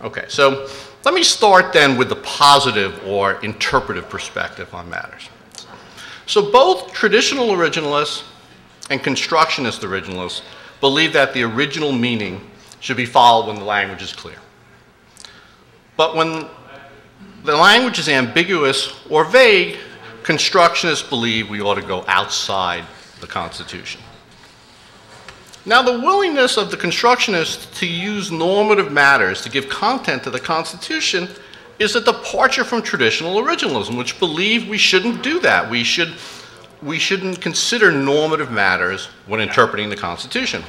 Okay, so let me start then with the positive or interpretive perspective on matters. So both traditional originalists and constructionist originalists believe that the original meaning should be followed when the language is clear. But when the language is ambiguous or vague, constructionists believe we ought to go outside the Constitution. Now, the willingness of the constructionists to use normative matters to give content to the Constitution is a departure from traditional originalism, which believe we shouldn't do that. We shouldn't consider normative matters when interpreting the Constitution.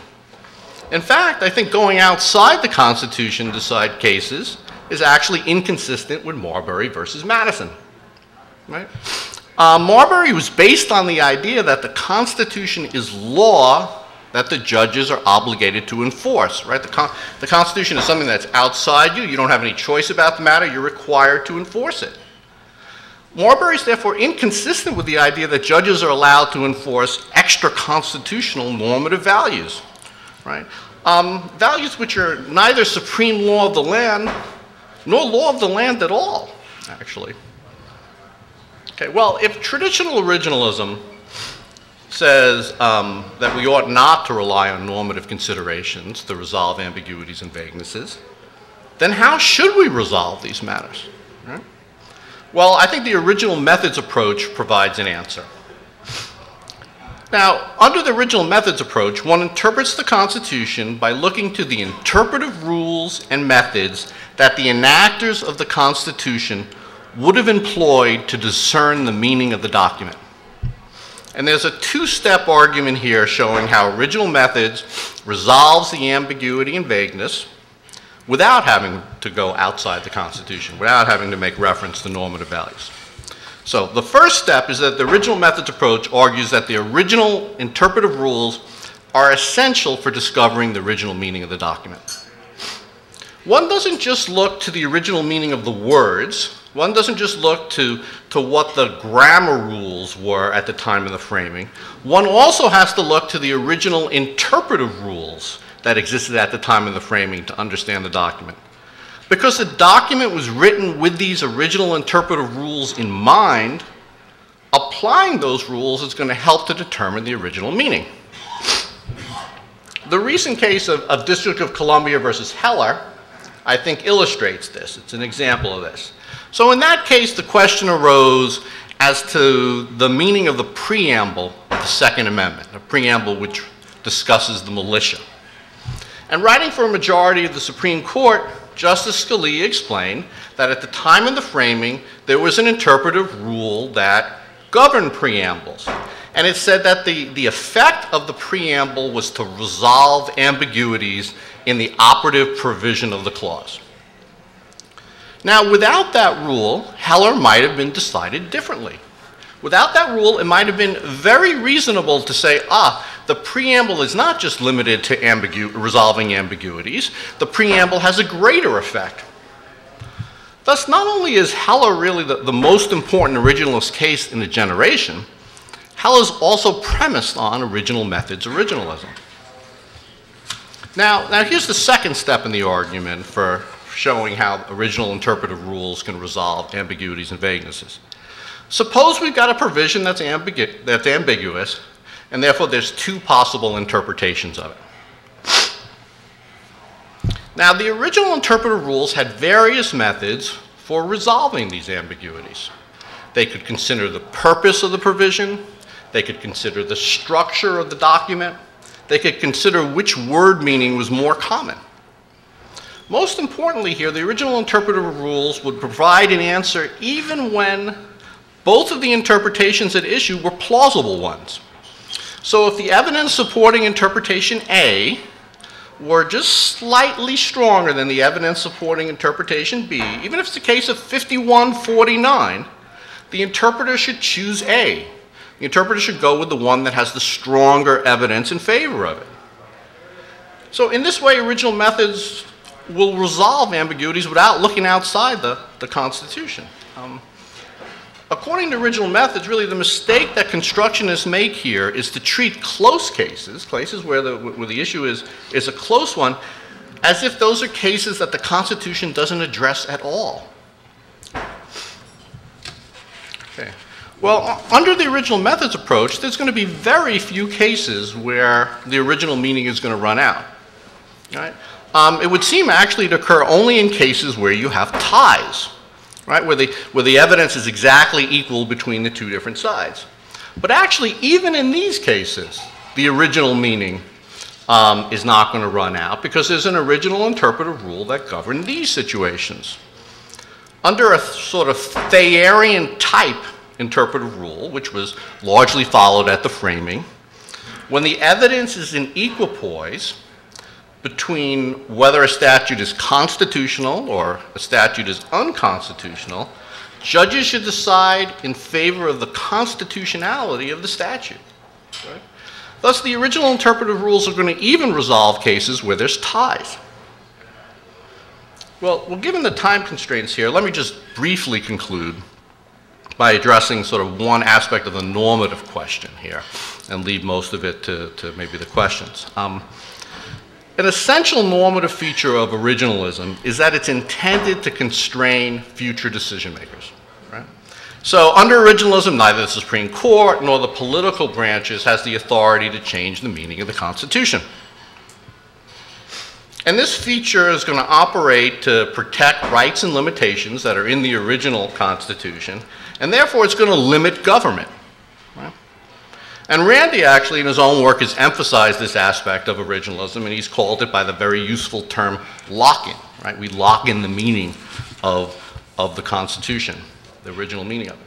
In fact, I think going outside the Constitution to decide cases is actually inconsistent with Marbury versus Madison. Right? Marbury was based on the idea that the Constitution is law that the judges are obligated to enforce. Right? The Constitution is something that's outside you. You don't have any choice about the matter. You're required to enforce it. Marbury is therefore inconsistent with the idea that judges are allowed to enforce extra-constitutional normative values. Right? Values which are neither supreme law of the land nor law of the land at all, actually. Okay, well, if traditional originalism says that we ought not to rely on normative considerations to resolve ambiguities and vaguenesses, then how should we resolve these matters? Right? Well, I think the original methods approach provides an answer. Now, under the original methods approach, one interprets the Constitution by looking to the interpretive rules and methods that the enactors of the Constitution would have employed to discern the meaning of the document. And there's a two-step argument here showing how original methods resolves the ambiguity and vagueness without having to go outside the Constitution, without having to make reference to normative values. So the first step is that the original methods approach argues that the original interpretive rules are essential for discovering the original meaning of the document. One doesn't just look to the original meaning of the words. One doesn't just look to what the grammar rules were at the time of the framing. One also has to look to the original interpretive rules that existed at the time of the framing to understand the document. Because the document was written with these original interpretive rules in mind, applying those rules is going to help to determine the original meaning. The recent case of District of Columbia versus Heller, I think, illustrates this. It's an example of this. So in that case, the question arose as to the meaning of the preamble of the Second Amendment, a preamble which discusses the militia. And writing for a majority of the Supreme Court, Justice Scalia explained that at the time of the framing, there was an interpretive rule that governed preambles. And it said that the effect of the preamble was to resolve ambiguities in the operative provision of the clause. Now, without that rule, Heller might have been decided differently. Without that rule, it might have been very reasonable to say, the preamble is not just limited to resolving ambiguities. The preamble has a greater effect. Thus, not only is Heller really the most important originalist case in a generation, Heller is also premised on original methods originalism. Now here's the second step in the argument for showing how original interpretive rules can resolve ambiguities and vaguenesses. Suppose we've got a provision that's ambiguous, and therefore there's two possible interpretations of it. Now, the original interpretive rules had various methods for resolving these ambiguities. They could consider the purpose of the provision. They could consider the structure of the document. They could consider which word meaning was more common. Most importantly here, the original interpretive rules would provide an answer even when both of the interpretations at issue were plausible ones. So if the evidence supporting interpretation A were just slightly stronger than the evidence supporting interpretation B, even if it's a case of 51-49, the interpreter should choose A. The interpreter should go with the one that has the stronger evidence in favor of it. So in this way, original methods will resolve ambiguities without looking outside the Constitution. According to original methods, really the mistake that constructionists make here is to treat close cases, cases where the issue is a close one, as if those are cases that the Constitution doesn't address at all. Okay. Well, under the original methods approach, there's going to be very few cases where the original meaning is going to run out. Right? It would seem actually to occur only in cases where you have ties, right? Where the evidence is exactly equal between the two different sides. But actually, even in these cases, the original meaning is not going to run out because there's an original interpretive rule that governs these situations. Under a sort of Thayerian type interpretive rule, which was largely followed at the framing, when the evidence is in equipoise between whether a statute is constitutional or a statute is unconstitutional, judges should decide in favor of the constitutionality of the statute. Right? Thus, the original interpretive rules are going to even resolve cases where there's ties. Well, given the time constraints here, let me just briefly conclude by addressing sort of one aspect of the normative question here and leave most of it to maybe the questions. An essential normative feature of originalism is that it's intended to constrain future decision makers. Right? So under originalism, neither the Supreme Court nor the political branches has the authority to change the meaning of the Constitution. And this feature is going to operate to protect rights and limitations that are in the original Constitution, and therefore it's going to limit government. Right? And Randy actually in his own work has emphasized this aspect of originalism, and he's called it by the very useful term lock-in. Right? We lock in the meaning of the Constitution, the original meaning of it.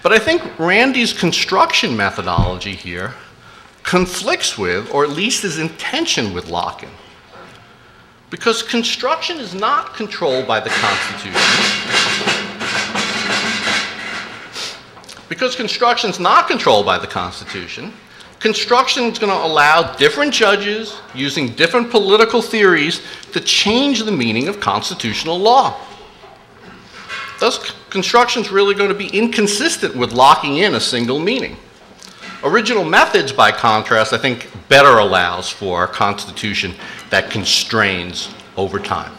But I think Randy's construction methodology here conflicts with, or at least is in tension with, lock-in. Because construction is not controlled by the Constitution. Because construction is not controlled by the Constitution, construction is going to allow different judges using different political theories to change the meaning of constitutional law. Thus, construction is really going to be inconsistent with locking in a single meaning. Original methods, by contrast, I think better allows for a constitution that constrains over time.